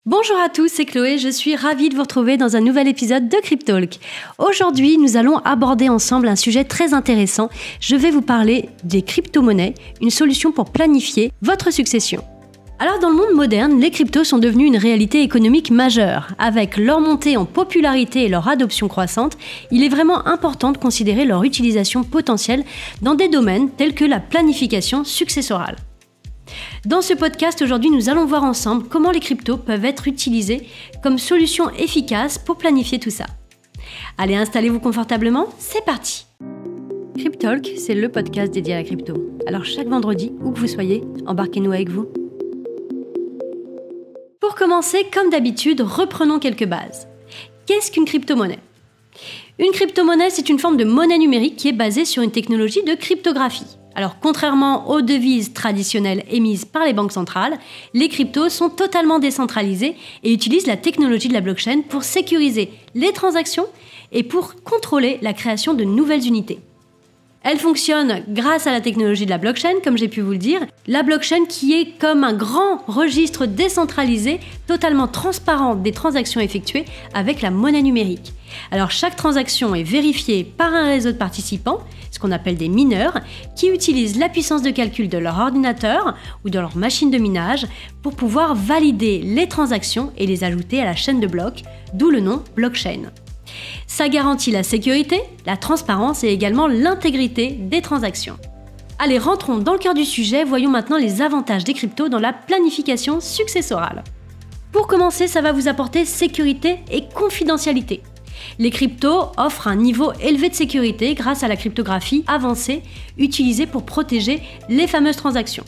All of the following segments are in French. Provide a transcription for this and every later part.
Bonjour à tous, c'est Chloé, je suis ravie de vous retrouver dans un nouvel épisode de Cryptalk. Aujourd'hui, nous allons aborder ensemble un sujet très intéressant. Je vais vous parler des crypto-monnaies, une solution pour planifier votre succession. Alors dans le monde moderne, les cryptos sont devenus une réalité économique majeure. Avec leur montée en popularité et leur adoption croissante, il est vraiment important de considérer leur utilisation potentielle dans des domaines tels que la planification successorale. Dans ce podcast, aujourd'hui, nous allons voir ensemble comment les cryptos peuvent être utilisés comme solution efficace pour planifier tout ça. Allez, installez-vous confortablement, c'est parti! Cryptalk, c'est le podcast dédié à la crypto. Alors chaque vendredi, où que vous soyez, embarquez-nous avec vous. Pour commencer, comme d'habitude, reprenons quelques bases. Qu'est-ce qu'une crypto-monnaie ? Une crypto-monnaie, c'est une forme de monnaie numérique qui est basée sur une technologie de cryptographie. Alors, contrairement aux devises traditionnelles émises par les banques centrales, les cryptos sont totalement décentralisés et utilisent la technologie de la blockchain pour sécuriser les transactions et pour contrôler la création de nouvelles unités. Elle fonctionne grâce à la technologie de la blockchain, comme j'ai pu vous le dire. La blockchain qui est comme un grand registre décentralisé, totalement transparent des transactions effectuées avec la monnaie numérique. Alors chaque transaction est vérifiée par un réseau de participants, ce qu'on appelle des mineurs, qui utilisent la puissance de calcul de leur ordinateur ou de leur machine de minage pour pouvoir valider les transactions et les ajouter à la chaîne de blocs, d'où le nom blockchain. Ça garantit la sécurité, la transparence et également l'intégrité des transactions. Allez, rentrons dans le cœur du sujet, voyons maintenant les avantages des cryptos dans la planification successorale. Pour commencer, ça va vous apporter sécurité et confidentialité. Les cryptos offrent un niveau élevé de sécurité grâce à la cryptographie avancée utilisée pour protéger les fameuses transactions.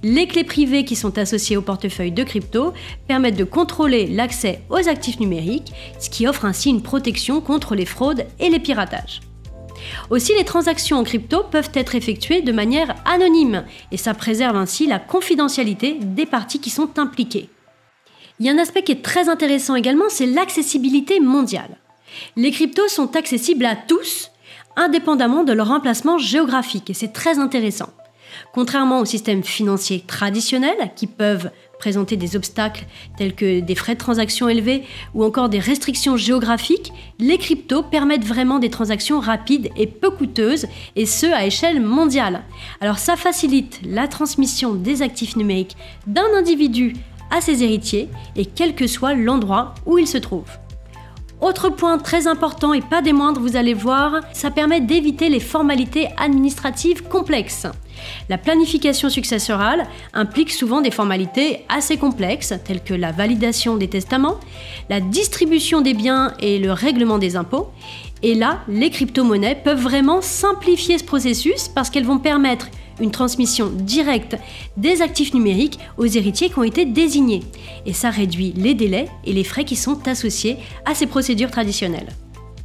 Les clés privées qui sont associées au portefeuille de crypto permettent de contrôler l'accès aux actifs numériques, ce qui offre ainsi une protection contre les fraudes et les piratages. Aussi, les transactions en crypto peuvent être effectuées de manière anonyme et ça préserve ainsi la confidentialité des parties qui sont impliquées. Il y a un aspect qui est très intéressant également, c'est l'accessibilité mondiale. Les cryptos sont accessibles à tous, indépendamment de leur emplacement géographique, et c'est très intéressant. Contrairement aux systèmes financiers traditionnels, qui peuvent présenter des obstacles tels que des frais de transaction élevés ou encore des restrictions géographiques, les cryptos permettent vraiment des transactions rapides et peu coûteuses, et ce à échelle mondiale. Alors ça facilite la transmission des actifs numériques d'un individu à ses héritiers, et quel que soit l'endroit où il se trouve. Autre point très important et pas des moindres, vous allez voir, ça permet d'éviter les formalités administratives complexes. La planification successorale implique souvent des formalités assez complexes, telles que la validation des testaments, la distribution des biens et le règlement des impôts. Et là, les crypto-monnaies peuvent vraiment simplifier ce processus parce qu'elles vont permettre une transmission directe des actifs numériques aux héritiers qui ont été désignés. Et ça réduit les délais et les frais qui sont associés à ces procédures traditionnelles.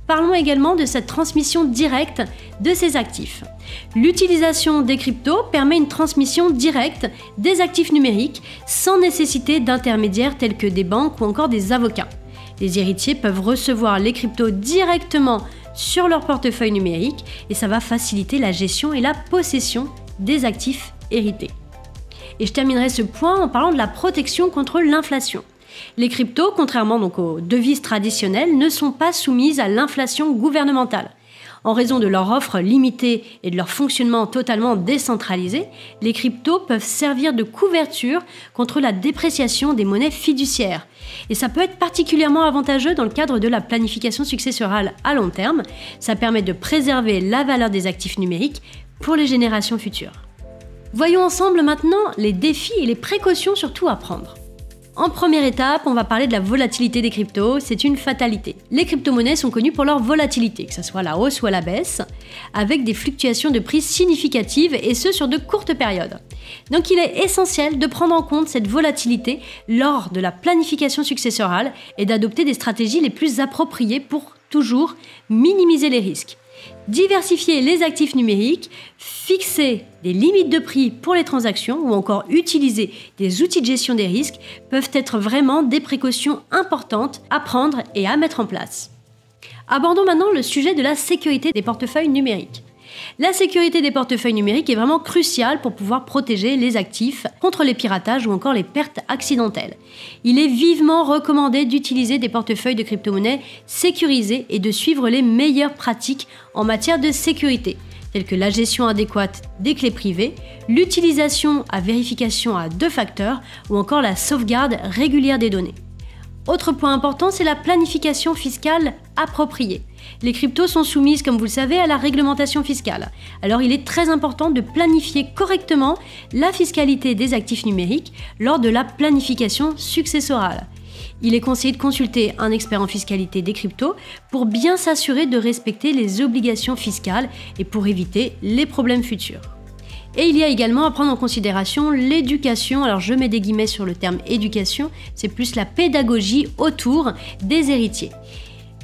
Parlons également de cette transmission directe de ces actifs. L'utilisation des cryptos permet une transmission directe des actifs numériques sans nécessité d'intermédiaires tels que des banques ou encore des avocats. Les héritiers peuvent recevoir les cryptos directement sur leur portefeuille numérique et ça va faciliter la gestion et la possession des actifs hérités. Et je terminerai ce point en parlant de la protection contre l'inflation. Les cryptos, contrairement donc aux devises traditionnelles, ne sont pas soumises à l'inflation gouvernementale. En raison de leur offre limitée et de leur fonctionnement totalement décentralisé, les cryptos peuvent servir de couverture contre la dépréciation des monnaies fiduciaires. Et ça peut être particulièrement avantageux dans le cadre de la planification successorale à long terme. Ça permet de préserver la valeur des actifs numériques pour les générations futures. Voyons ensemble maintenant les défis et les précautions surtout à prendre. En première étape, on va parler de la volatilité des cryptos, c'est une fatalité. Les crypto-monnaies sont connues pour leur volatilité, que ce soit à la hausse ou à la baisse, avec des fluctuations de prix significatives et ce sur de courtes périodes. Donc il est essentiel de prendre en compte cette volatilité lors de la planification successorale et d'adopter des stratégies les plus appropriées pour toujours minimiser les risques. Diversifier les actifs numériques, fixer des limites de prix pour les transactions ou encore utiliser des outils de gestion des risques peuvent être vraiment des précautions importantes à prendre et à mettre en place. Abordons maintenant le sujet de la sécurité des portefeuilles numériques. La sécurité des portefeuilles numériques est vraiment cruciale pour pouvoir protéger les actifs contre les piratages ou encore les pertes accidentelles. Il est vivement recommandé d'utiliser des portefeuilles de crypto-monnaies sécurisés et de suivre les meilleures pratiques en matière de sécurité, telles que la gestion adéquate des clés privées, l'utilisation à vérification à 2 facteurs ou encore la sauvegarde régulière des données. Autre point important, c'est la planification fiscale appropriée. Les cryptos sont soumises, comme vous le savez, à la réglementation fiscale. Alors il est très important de planifier correctement la fiscalité des actifs numériques lors de la planification successorale. Il est conseillé de consulter un expert en fiscalité des cryptos pour bien s'assurer de respecter les obligations fiscales et pour éviter les problèmes futurs. Et il y a également à prendre en considération l'éducation. Alors je mets des guillemets sur le terme éducation, c'est plus la pédagogie autour des héritiers.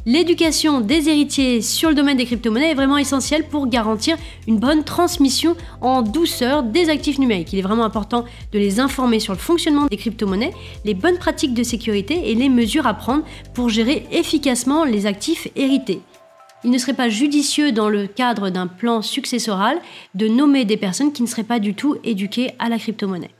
L'éducation des héritiers sur le domaine des crypto-monnaies est vraiment essentielle pour garantir une bonne transmission en douceur des actifs numériques. Il est vraiment important de les informer sur le fonctionnement des crypto-monnaies, les bonnes pratiques de sécurité et les mesures à prendre pour gérer efficacement les actifs hérités. Il ne serait pas judicieux dans le cadre d'un plan successoral de nommer des personnes qui ne seraient pas du tout éduquées à la crypto-monnaie.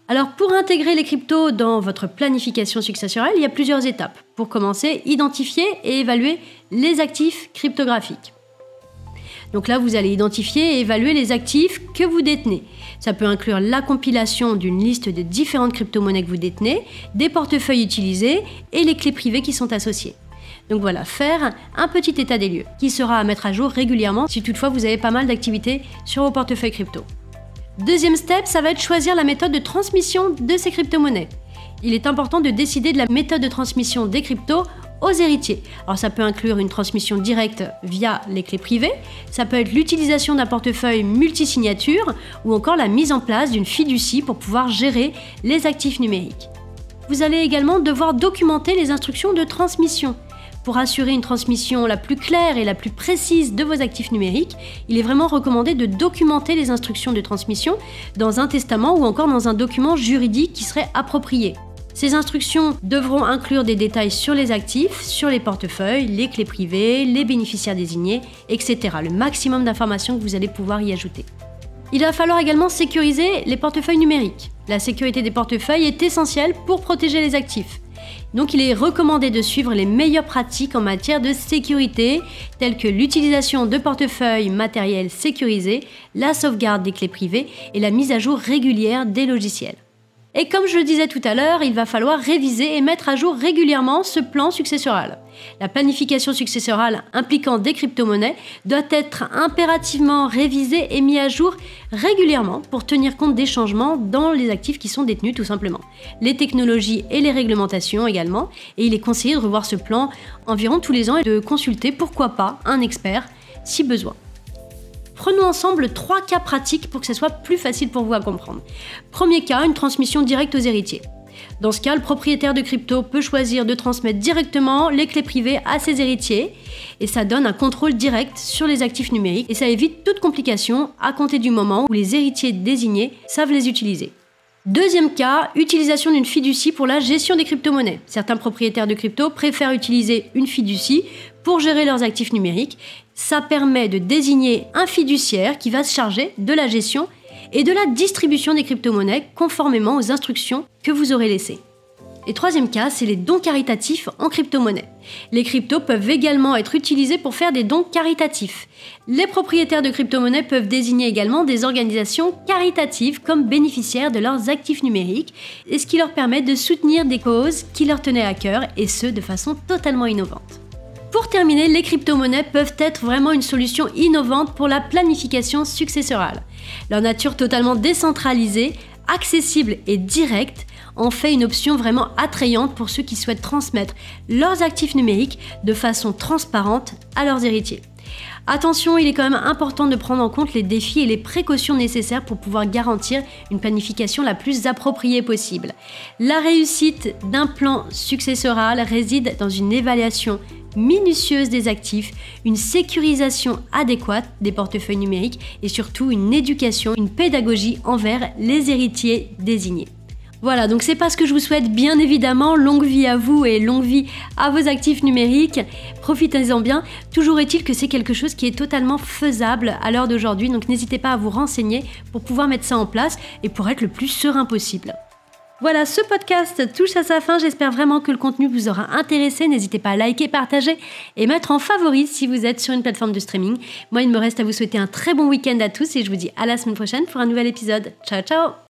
Alors pour intégrer les cryptos dans votre planification successorale, il y a plusieurs étapes. Pour commencer, identifier et évaluer les actifs cryptographiques. Donc là, vous allez identifier et évaluer les actifs que vous détenez. Ça peut inclure la compilation d'une liste de différentes crypto-monnaies que vous détenez, des portefeuilles utilisés et les clés privées qui sont associées. Donc voilà, faire un petit état des lieux qui sera à mettre à jour régulièrement si toutefois vous avez pas mal d'activités sur vos portefeuilles crypto. Deuxième step, ça va être choisir la méthode de transmission de ces crypto-monnaies. Il est important de décider de la méthode de transmission des cryptos aux héritiers. Alors ça peut inclure une transmission directe via les clés privées, ça peut être l'utilisation d'un portefeuille multisignature ou encore la mise en place d'une fiducie pour pouvoir gérer les actifs numériques. Vous allez également devoir documenter les instructions de transmission. Pour assurer une transmission la plus claire et la plus précise de vos actifs numériques, il est vraiment recommandé de documenter les instructions de transmission dans un testament ou encore dans un document juridique qui serait approprié. Ces instructions devront inclure des détails sur les actifs, sur les portefeuilles, les clés privées, les bénéficiaires désignés, etc. Le maximum d'informations que vous allez pouvoir y ajouter. Il va falloir également sécuriser les portefeuilles numériques. La sécurité des portefeuilles est essentielle pour protéger les actifs. Donc il est recommandé de suivre les meilleures pratiques en matière de sécurité, telles que l'utilisation de portefeuilles matériels sécurisés, la sauvegarde des clés privées et la mise à jour régulière des logiciels. Et comme je le disais tout à l'heure, il va falloir réviser et mettre à jour régulièrement ce plan successoral. La planification successorale impliquant des crypto-monnaies doit être impérativement révisée et mise à jour régulièrement pour tenir compte des changements dans les actifs qui sont détenus tout simplement. Les technologies et les réglementations également, et il est conseillé de revoir ce plan environ tous les ans et de consulter pourquoi pas un expert si besoin. Prenons ensemble 3 cas pratiques pour que ce soit plus facile pour vous à comprendre. Premier cas, une transmission directe aux héritiers. Dans ce cas, le propriétaire de crypto peut choisir de transmettre directement les clés privées à ses héritiers et ça donne un contrôle direct sur les actifs numériques et ça évite toute complication à compter du moment où les héritiers désignés savent les utiliser. Deuxième cas, utilisation d'une fiducie pour la gestion des crypto-monnaies. Certains propriétaires de crypto préfèrent utiliser une fiducie pour gérer leurs actifs numériques. Ça permet de désigner un fiduciaire qui va se charger de la gestion et de la distribution des crypto-monnaies conformément aux instructions que vous aurez laissées. Et troisième cas, c'est les dons caritatifs en crypto-monnaie. Les cryptos peuvent également être utilisés pour faire des dons caritatifs. Les propriétaires de crypto-monnaies peuvent désigner également des organisations caritatives comme bénéficiaires de leurs actifs numériques, et ce qui leur permet de soutenir des causes qui leur tenaient à cœur, et ce de façon totalement innovante. Pour terminer, les crypto-monnaies peuvent être vraiment une solution innovante pour la planification successorale. Leur nature totalement décentralisée, accessible et directe en fait une option vraiment attrayante pour ceux qui souhaitent transmettre leurs actifs numériques de façon transparente à leurs héritiers. Attention, il est quand même important de prendre en compte les défis et les précautions nécessaires pour pouvoir garantir une planification la plus appropriée possible. La réussite d'un plan successoral réside dans une évaluation minutieuse des actifs, une sécurisation adéquate des portefeuilles numériques et surtout une éducation, une pédagogie envers les héritiers désignés. Voilà, donc c'est pas ce que je vous souhaite, bien évidemment. Longue vie à vous et longue vie à vos actifs numériques. Profitez-en bien. Toujours est-il que c'est quelque chose qui est totalement faisable à l'heure d'aujourd'hui. Donc n'hésitez pas à vous renseigner pour pouvoir mettre ça en place et pour être le plus serein possible. Voilà, ce podcast touche à sa fin. J'espère vraiment que le contenu vous aura intéressé. N'hésitez pas à liker, partager et mettre en favori si vous êtes sur une plateforme de streaming. Moi, il me reste à vous souhaiter un très bon week-end à tous et je vous dis à la semaine prochaine pour un nouvel épisode. Ciao, ciao!